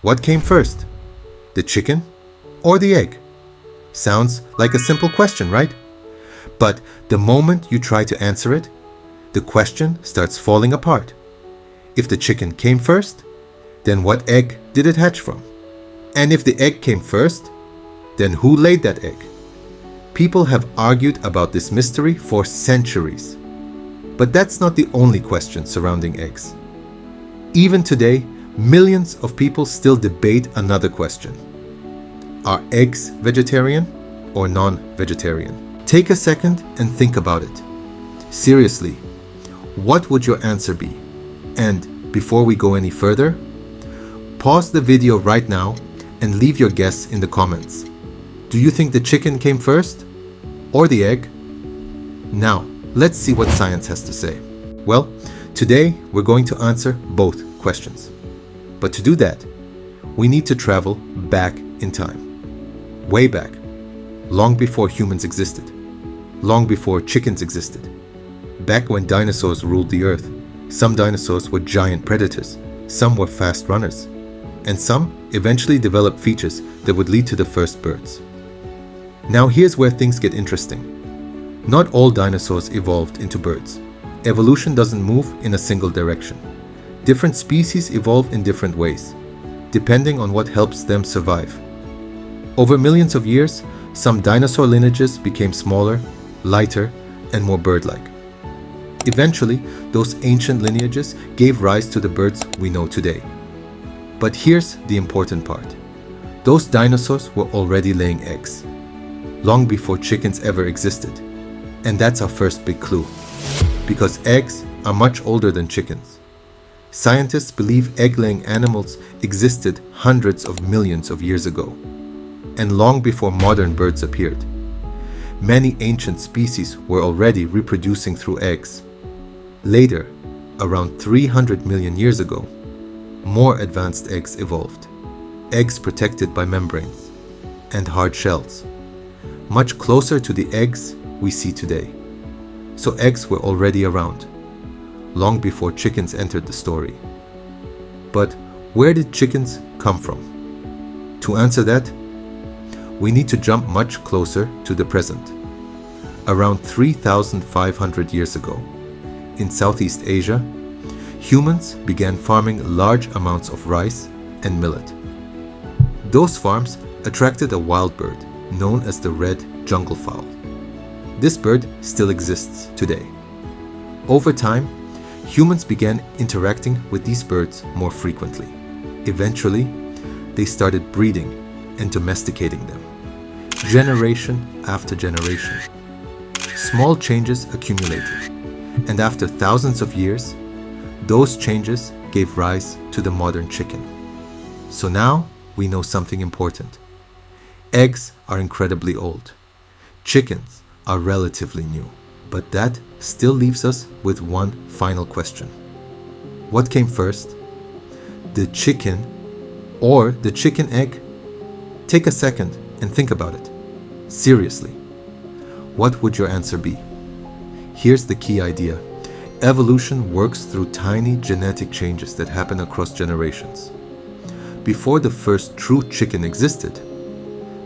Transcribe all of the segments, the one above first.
What came first? The chicken or the egg? Sounds like a simple question, right? But the moment you try to answer it, the question starts falling apart. If the chicken came first, then what egg did it hatch from? And if the egg came first, then who laid that egg? People have argued about this mystery for centuries. But that's not the only question surrounding eggs. Even today, millions of people still debate another question. Are eggs vegetarian or non-vegetarian? Take a second and think about it. Seriously, what would your answer be? And before we go any further, pause the video right now and leave your guess in the comments. Do you think the chicken came first or the egg? Now, let's see what science has to say. Well, today we're going to answer both questions. But to do that, we need to travel back in time. Way back. Long before humans existed. Long before chickens existed. Back when dinosaurs ruled the earth. Some dinosaurs were giant predators. Some were fast runners. And some eventually developed features that would lead to the first birds. Now here's where things get interesting. Not all dinosaurs evolved into birds. Evolution doesn't move in a single direction. Different species evolve in different ways, depending on what helps them survive. Over millions of years, some dinosaur lineages became smaller, lighter, and more bird-like. Eventually, those ancient lineages gave rise to the birds we know today. But here's the important part. Those dinosaurs were already laying eggs, long before chickens ever existed. And that's our first big clue. Because eggs are much older than chickens. Scientists believe egg-laying animals existed hundreds of millions of years ago, and long before modern birds appeared. Many ancient species were already reproducing through eggs. Later, around 300 million years ago, more advanced eggs evolved. Eggs protected by membranes and hard shells, much closer to the eggs we see today. So eggs were already around, long before chickens entered the story. But where did chickens come from? To answer that, we need to jump much closer to the present. Around 3,500 years ago, in Southeast Asia, humans began farming large amounts of rice and millet. Those farms attracted a wild bird known as the red jungle fowl. This bird still exists today. Over time, humans began interacting with these birds more frequently. Eventually, they started breeding and domesticating them, generation after generation. Small changes accumulated, and after thousands of years, those changes gave rise to the modern chicken. So now we know something important. Eggs are incredibly old. Chickens are relatively new. But that still leaves us with one final question. What came first? The chicken or the chicken egg? Take a second and think about it. Seriously. What would your answer be? Here's the key idea. Evolution works through tiny genetic changes that happen across generations. Before the first true chicken existed,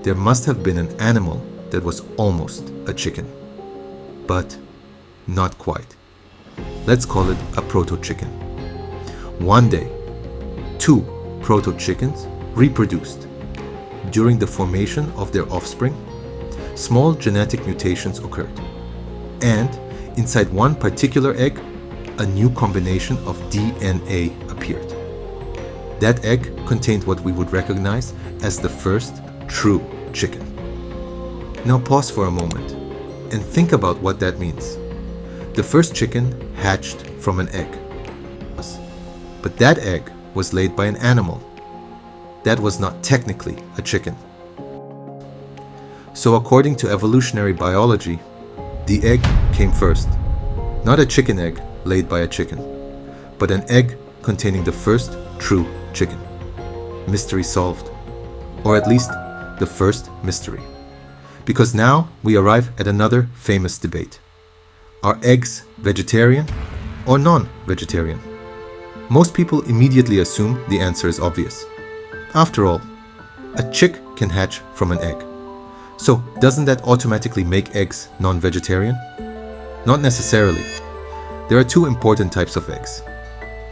there must have been an animal that was almost a chicken. But not quite. Let's call it a proto-chicken. One day, two proto-chickens reproduced. During the formation of their offspring, small genetic mutations occurred. And inside one particular egg, a new combination of DNA appeared. That egg contained what we would recognize as the first true chicken. Now pause for a moment and think about what that means. The first chicken hatched from an egg. But that egg was laid by an animal. That was not technically a chicken. So according to evolutionary biology, the egg came first. Not a chicken egg laid by a chicken, but an egg containing the first true chicken. Mystery solved. Or at least the first mystery. Because now we arrive at another famous debate. Are eggs vegetarian or non-vegetarian? Most people immediately assume the answer is obvious. After all, a chick can hatch from an egg. So doesn't that automatically make eggs non-vegetarian? Not necessarily. There are two important types of eggs: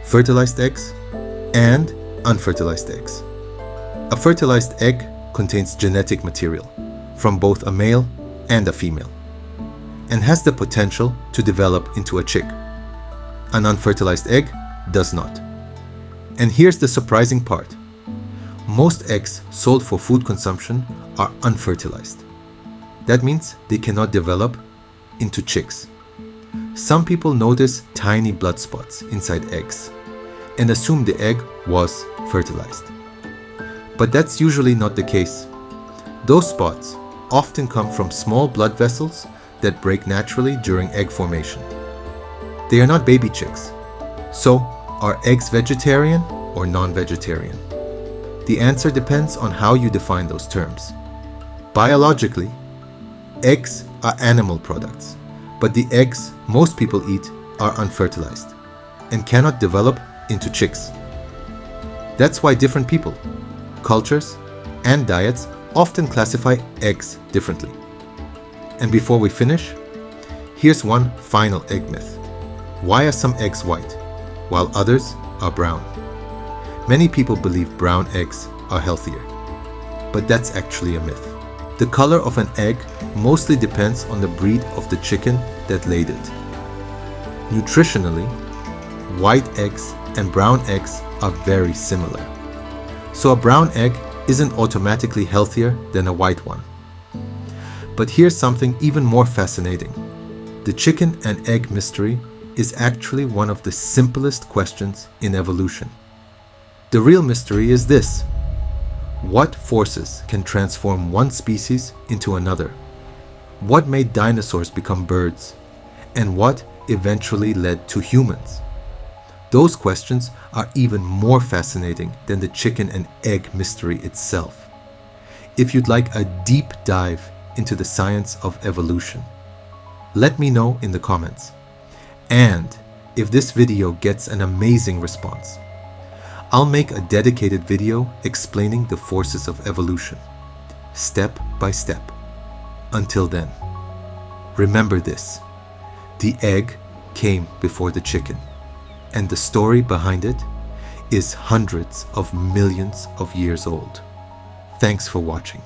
fertilized eggs and unfertilized eggs. A fertilized egg contains genetic material from both a male and a female and has the potential to develop into a chick. An unfertilized egg does not. And here's the surprising part. Most eggs sold for food consumption are unfertilized. That means they cannot develop into chicks. Some people notice tiny blood spots inside eggs and assume the egg was fertilized. But that's usually not the case. Those spots often come from small blood vessels that break naturally during egg formation. They are not baby chicks. So, are eggs vegetarian or non-vegetarian? The answer depends on how you define those terms. Biologically, eggs are animal products, but the eggs most people eat are unfertilized and cannot develop into chicks. That's why different people, cultures, and diets often classify eggs differently. And before we finish, here's one final egg myth. Why are some eggs white, while others are brown? Many people believe brown eggs are healthier, but that's actually a myth. The color of an egg mostly depends on the breed of the chicken that laid it. Nutritionally, white eggs and brown eggs are very similar. So a brown egg isn't automatically healthier than a white one. But here's something even more fascinating. The chicken and egg mystery is actually one of the simplest questions in evolution. The real mystery is this: what forces can transform one species into another? What made dinosaurs become birds? And what eventually led to humans? Those questions are even more fascinating than the chicken and egg mystery itself. If you'd like a deep dive into the science of evolution, let me know in the comments. And if this video gets an amazing response, I'll make a dedicated video explaining the forces of evolution, step by step. Until then, remember this: the egg came before the chicken, and the story behind it is hundreds of millions of years old. Thanks for watching.